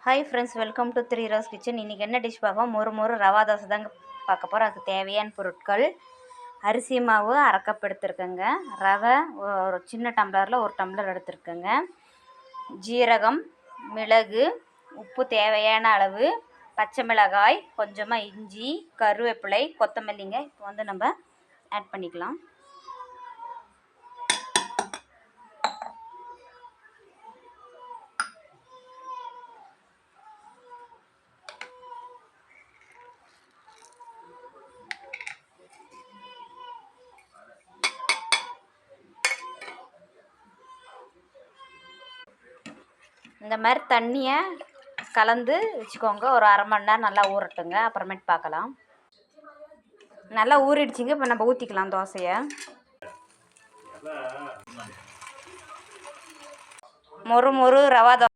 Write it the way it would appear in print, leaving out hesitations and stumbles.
Hi friends, welcome to 3 rose kitchen. இன்றைக்கி என்ன dish பார்ப்போம்? மொறு ரவா தோசை தாங்க பார்க்க போகிறோம். அதுக்கு தேவையான பொருட்கள்: அரிசி மாவு அரை கப் எடுத்துருக்கேங்க, ரவை ஒரு சின்ன டம்ளரில் ஒரு டம்ளர் எடுத்துருக்கேங்க, ஜீரகம், மிளகு, உப்பு தேவையான அளவு, பச்சை மிளகாய், கொஞ்சமாக இஞ்சி, கருவேப்பிலை, கொத்தமல்லிங்க. இப்போ நம்ம ஆட் பண்ணிக்கலாம். இந்த மாதிரி தண்ணியை கலந்து வச்சுக்கோங்க. ஒரு அரை மணி நேரம் நல்லா ஊறட்டுங்க, அப்புறமேட்டு பார்க்கலாம். நல்லா ஊறிடுச்சிங்க. இப்போ நம்ம ஊற்றிக்கலாம் தோசையை. மொறு ரவா தோசை